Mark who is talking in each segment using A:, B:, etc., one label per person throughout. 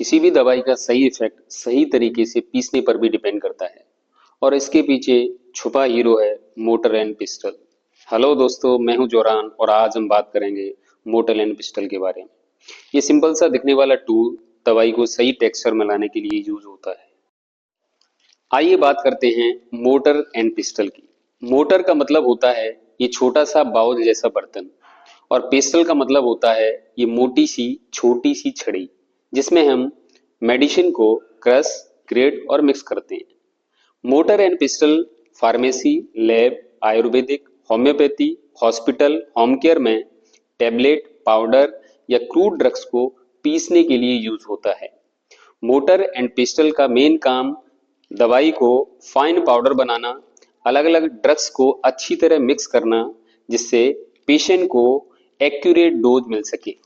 A: किसी भी दवाई का सही इफेक्ट सही तरीके से पीसने पर भी डिपेंड करता है और इसके पीछे छुपा हीरो है मोटर एंड पिस्टल। हेलो दोस्तों, मैं हूं जोरान और आज हम बात करेंगे मोटर एंड पिस्टल के बारे में। ये सिंपल सा दिखने वाला टूल दवाई को सही टेक्सचर में लाने के लिए यूज होता है। आइए बात करते हैं मोटर एंड पिस्टल की। मोटर का मतलब होता है ये छोटा सा बाउल जैसा बर्तन और पिस्टल का मतलब होता है ये मोटी सी छोटी सी छड़ी जिसमें हम मेडिसिन को क्रश, ग्रेड और मिक्स करते हैं। Motor and pistol pharmacy, lab, Ayurvedic, homeopathy, hospital, home care में टेबलेट, पाउडर या क्रूड ड्रग्स को पीसने के लिए यूज होता है। मोटर एंड पिस्टल का मेन काम दवाई को फाइन पाउडर बनाना, अलग अलग ड्रग्स को अच्छी तरह मिक्स करना जिससे पेशेंट को एक्यूरेट डोज मिल सके।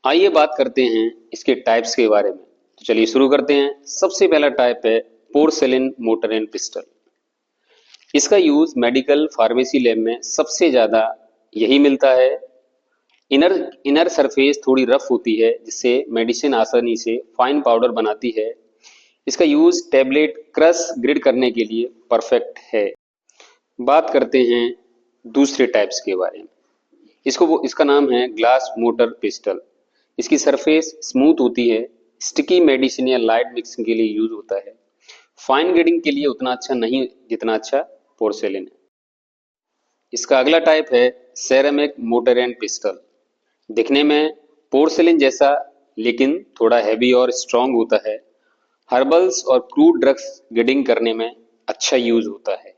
A: आइए बात करते हैं इसके टाइप्स के बारे में। तो चलिए शुरू करते हैं। सबसे पहला टाइप है पोर्सेलिन मोटर एंड पिस्टल। इसका यूज मेडिकल फार्मेसी लैब में सबसे ज्यादा यही मिलता है। इनर इनर सरफेस थोड़ी रफ होती है जिससे मेडिसिन आसानी से फाइन पाउडर बनाती है। इसका यूज टैबलेट, क्रश, ग्रिड करने के लिए परफेक्ट है। बात करते हैं दूसरे टाइप्स के बारे में। इसका नाम है ग्लास मोटर पिस्टल। इसकी सरफेस स्मूथ होती है, स्टिकी मेडिसिन या लाइट मिक्सिंग के लिए यूज होता है। फाइन ग्रेडिंग के लिए उतना अच्छा नहीं जितना अच्छा पोर्सेलिन है। इसका अगला टाइप है सेरेमिक मोटर एंड पिस्टल। दिखने में पोर्सेलिन जैसा लेकिन थोड़ा हैवी और स्ट्रांग होता है। हर्बल्स और क्रूड ड्रग्स ग्रेडिंग करने में अच्छा यूज होता है।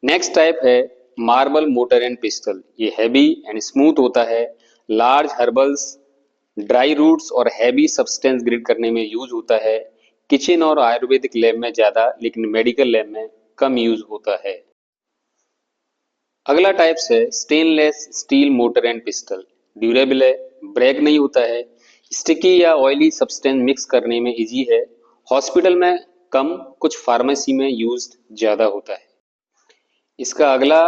A: नेक्स्ट टाइप है मार्बल मोटर एंड पिस्टल। ये हैवी एंड स्मूथ होता है। लार्ज हर्बल्स, ड्राई रूट्स और हैवी सब्सटेंस ग्रिड करने में यूज होता है। किचन और आयुर्वेदिक लैब में ज्यादा लेकिन मेडिकल लैब में कम यूज होता है। अगला टाइप्स है stainless steel motor and pistol. Durable है, ब्रेक नहीं होता है, स्टिकी या ऑयली सब्सटेंस मिक्स करने में इजी है। हॉस्पिटल में कम, कुछ फार्मेसी में यूज ज्यादा होता है। इसका अगला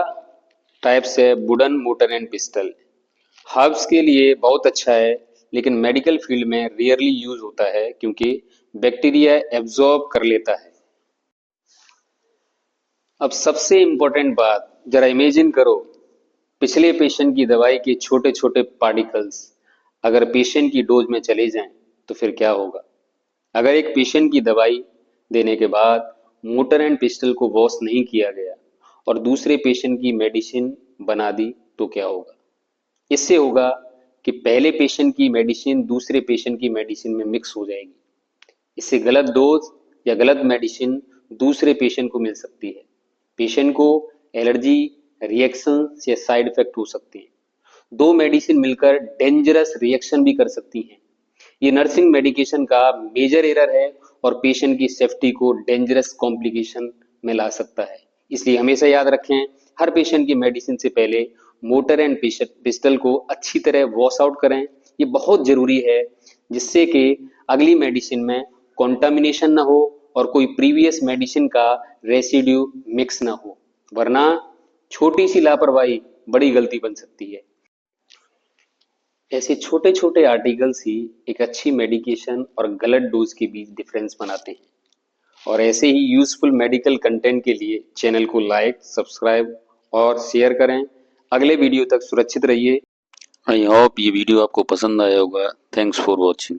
A: टाइप्स है wooden motor and pistol. Herbs के लिए बहुत अच्छा है लेकिन मेडिकल फील्ड में रेयरली यूज होता है क्योंकि बैक्टीरिया एब्जॉर्ब कर लेता है। अब सबसे इंपॉर्टेंट बात, जरा इमेजिन करो पिछले पेशेंट की दवाई के छोटे छोटे पार्टिकल्स अगर पेशेंट की डोज में चले जाएं तो फिर क्या होगा। अगर एक पेशेंट की दवाई देने के बाद मोटर एंड पिस्टल को वॉश नहीं किया गया और दूसरे पेशेंट की मेडिसिन बना दी तो क्या होगा। इससे होगा कि पहले पेशेंट की मेडिसिन दूसरे पेशेंट की मेडिसिन में मिक्स हो जाएगी। इससे गलत डोज या गलत मेडिसिन दूसरे पेशेंट को मिल सकती है। पेशेंट को एलर्जी, रिएक्शन या साइड इफेक्ट हो सकते हैं। दो मेडिसिन मिलकर डेंजरस रिएक्शन भी कर सकती हैं। ये नर्सिंग मेडिकेशन का मेजर एरर है और पेशेंट की सेफ्टी को डेंजरस कॉम्प्लिकेशन में ला सकता है। इसलिए हमेशा याद रखें, हर पेशेंट की मेडिसिन से पहले मोटर एंड पिस्टल को अच्छी तरह वॉश आउट करें। ये बहुत जरूरी है जिससे कि अगली मेडिसिन में कॉन्टामिनेशन ना हो और कोई प्रीवियस मेडिसिन का रेसिड्यू मिक्स ना हो, वरना छोटी सी लापरवाही बड़ी गलती बन सकती है। ऐसे छोटे छोटे आर्टिकल्स ही एक अच्छी मेडिकेशन और गलत डोज के बीच डिफरेंस बनाते हैं। और ऐसे ही यूजफुल मेडिकल कंटेंट के लिए चैनल को लाइक, सब्सक्राइब और शेयर करें। अगले वीडियो तक सुरक्षित रहिए। आई होप ये वीडियो आपको पसंद आया होगा। Thanks for watching.